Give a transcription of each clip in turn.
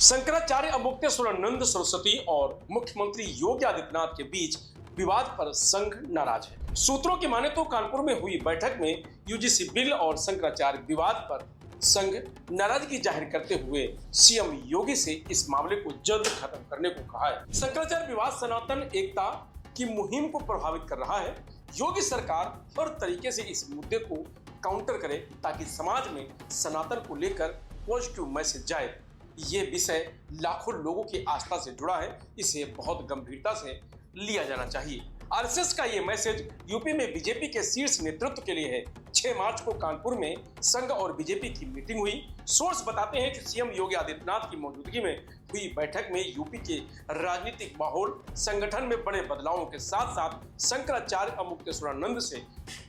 शंकराचार्य अमुक्तेश्वरानंद सरस्वती और मुख्यमंत्री योगी आदित्यनाथ के बीच विवाद पर संघ नाराज है। सूत्रों की माने तो कानपुर में हुई बैठक में यूजीसी बिल और शंकराचार्य विवाद पर संघ नाराजगी जाहिर करते हुए सीएम योगी से इस मामले को जल्द खत्म करने को कहा है। शंकराचार्य विवाद सनातन एकता की मुहिम को प्रभावित कर रहा है। योगी सरकार हर तरीके से इस मुद्दे को काउंटर करे ताकि समाज में सनातन को लेकर पॉजिटिव मैसेज जाए। ये विषय लाखों लोगों की आस्था से जुड़ा है, इसे बहुत गंभीरता से लिया जाना चाहिए। आरएसएस का ये मैसेज यूपी में बीजेपी के शीर्ष नेतृत्व के लिए है। 6 मार्च को कानपुर में संघ और बीजेपी की मीटिंग हुई। सोर्स बताते हैं कि सीएम योगी आदित्यनाथ की मौजूदगी में हुई बैठक में यूपी के राजनीतिक माहौल, संगठन में बड़े बदलावों के साथ साथ शंकराचार्य अमुक्तेश्वरानंद से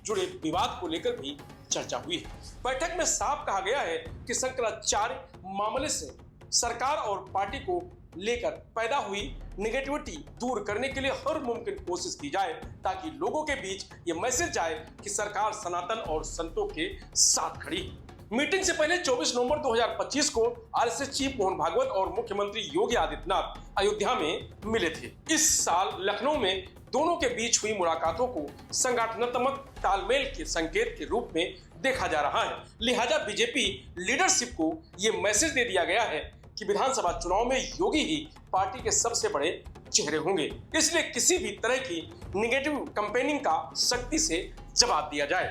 जुड़े विवाद को लेकर भी चर्चा हुई है। बैठक में साफ कहा गया है कि शंकराचार्य मामले से सरकार और पार्टी को लेकर पैदा हुई नेगेटिविटी दूर करने के लिए हर मुमकिन कोशिश की जाए ताकि लोगों के बीच ये मैसेज जाए कि सरकार सनातन और संतों के साथ खड़ी है। मीटिंग से पहले 24 नवंबर 2025 को आरएसएस चीफ मोहन भागवत और मुख्यमंत्री योगी आदित्यनाथ अयोध्या में मिले थे। इस साल लखनऊ में दोनों के बीच हुई मुलाकातों को संगठनात्मक तालमेल के संकेत के रूप में देखा जा रहा है। लिहाजा बीजेपी लीडरशिप को ये मैसेज दे दिया गया है कि विधानसभा चुनाव में योगी ही पार्टी के सबसे बड़े चेहरे होंगे, इसलिए किसी भी तरह की निगेटिव कैंपेनिंग का सख्ती से जवाब दिया जाए।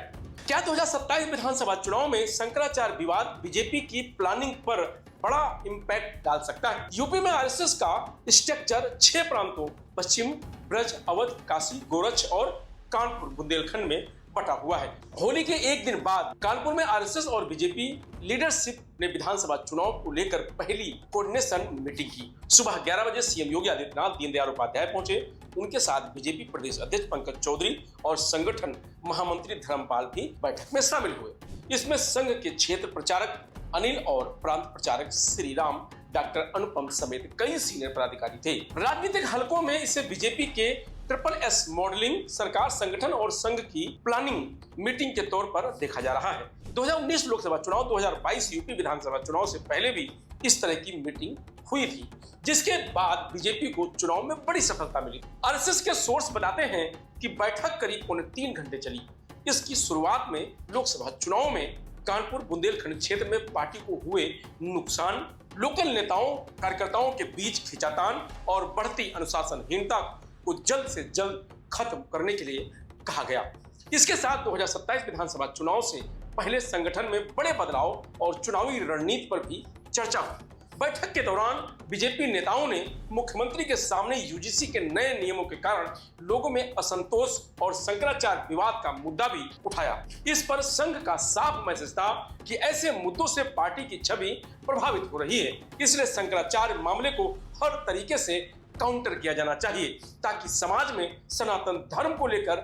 क्या 2027 विधानसभा चुनाव में शंकराचार्य विवाद बीजेपी की प्लानिंग पर बड़ा इंपैक्ट डाल सकता है? यूपी में आरएसएस का स्ट्रक्चर 6 प्रांतों पश्चिम, ब्रज, अवध, काशी, गोरक्ष और कानपुर बुंदेलखंड में बटा हुआ है। होली के एक दिन बाद कानपुर में आरएसएस और बीजेपी लीडरशिप ने विधानसभा चुनाव को लेकर पहली कोऑर्डिनेशन मीटिंग की। सुबह 11 बजे सीएम योगी आदित्यनाथ दीनदयाल उपाध्याय पहुंचे। उनके साथ बीजेपी प्रदेश अध्यक्ष पंकज चौधरी और संगठन महामंत्री धर्मपाल भी बैठक में शामिल हुए। इसमें संघ के क्षेत्र प्रचारक अनिल और प्रांत प्रचारक श्री राम, डॉक्टर अनुपम समेत कई सीनियर पदाधिकारी थे। राजनीतिक हलकों में इसे बीजेपी के SSS मॉडलिंग, सरकार, संगठन और संघ की प्लानिंग मीटिंग के तौर पर देखा जा रहा है। 2019 लोकसभा चुनाव, 2022 यूपी विधानसभा चुनाव से पहले भी इस तरह की मीटिंग हुई थी, जिसके बाद बीजेपी को चुनाव में बड़ी सफलता मिली। आरएसएस के सोर्स बताते हैं कि बैठक करीब 3 घंटे चली। इसकी शुरुआत में लोकसभा चुनाव में कानपुर बुंदेलखंड क्षेत्र में पार्टी को हुए नुकसान, लोकल नेताओं कार्यकर्ताओं के बीच खिंचातान और बढ़ती अनुशासनहीनता को जल्द से जल्द खत्म करने के लिए कहा गया। इसके साथ 2027 विधानसभा चुनाव से पहले संगठन में बड़े बदलाव और चुनावी रणनीति पर भी चर्चा हुई। बैठक के दौरान बीजेपी नेताओं ने मुख्यमंत्री के सामने यूजीसी के नए नियमों के कारण लोगों में असंतोष और शंकराचार्य विवाद का मुद्दा भी उठाया। इस पर संघ का साफ मैसेज था कि ऐसे मुद्दों से पार्टी की छवि प्रभावित हो रही है, इसलिए शंकराचार्य मामले को हर तरीके से काउंटर किया जाना चाहिए ताकि समाज में सनातन धर्म को लेकर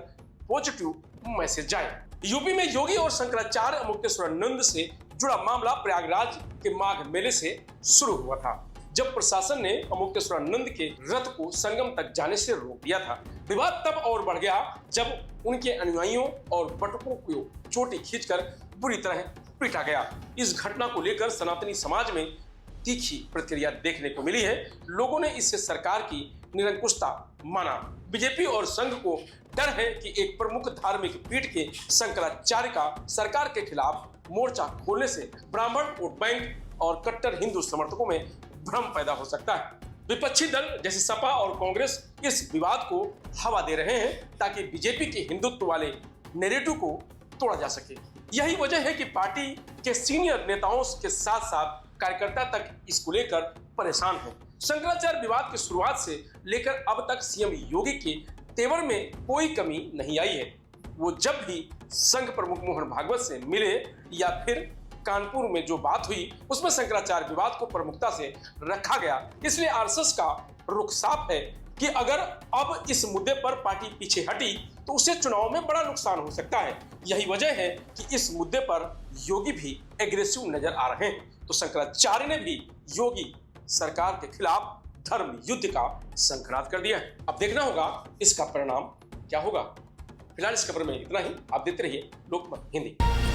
पॉजिटिव मैसेज जाए। यूपी में योगी और शंकराचार्य अमुक्तेश्वरानंद से जुड़ा मामला प्रयागराज के माघ मेले से शुरू हुआ था, जब प्रशासन ने अमुक्तेश्वरानंद के रथ को संगम तक जाने से रोक दिया था। विवाद तब और बढ़ गया जब उनके अनुयायियों और बटुकों को चोटी खींचकर बुरी तरह पीटा गया। इस घटना को लेकर सनातनी समाज में तीखी प्रतिक्रिया देखने को मिली है। लोगों ने इससे सरकार की निरंकुशता माना। बीजेपी और संघ को डर है कि एक प्रमुख धार्मिक पीठ के शंकराचार्य का सरकार के खिलाफ मोर्चा खोलने से ब्राह्मण वोट बैंक और कट्टर हिंदू समर्थकों में भ्रम पैदा हो सकता है। विपक्षी दल जैसे सपा और कांग्रेस इस विवाद को हवा दे रहे हैं ताकि बीजेपी के हिंदुत्व वाले नैरेटिव को तोड़ा जा सके। यही वजह है कि पार्टी के सीनियर नेताओं के साथ साथ कार्यकर्ता तक इसको लेकर परेशान है। शंकराचार्य विवाद की शुरुआत से लेकर अब तक सीएम योगी के तेवर में कोई कमी नहीं आई है। वो जब भी संघ प्रमुख मोहन भागवत से मिले या फिर कानपुर में जो बात हुई उसमें शंकराचार्य विवाद को प्रमुखता से रखा गया। इसलिए आरएसएस का रुख साफ है कि अगर अब इस मुद्दे पर पार्टी पीछे हटी तो उसे चुनाव में बड़ा नुकसान हो सकता है। यही वजह है कि इस मुद्दे पर योगी भी एग्रेसिव नजर आ रहे हैं। तो शंकराचार्य ने भी योगी सरकार के खिलाफ धर्म युद्ध का शंखनाद कर दिया है। अब देखना होगा इसका परिणाम क्या होगा। फिलहाल इस खबर में इतना ही। आप देखते रहिए लोकमत हिंदी।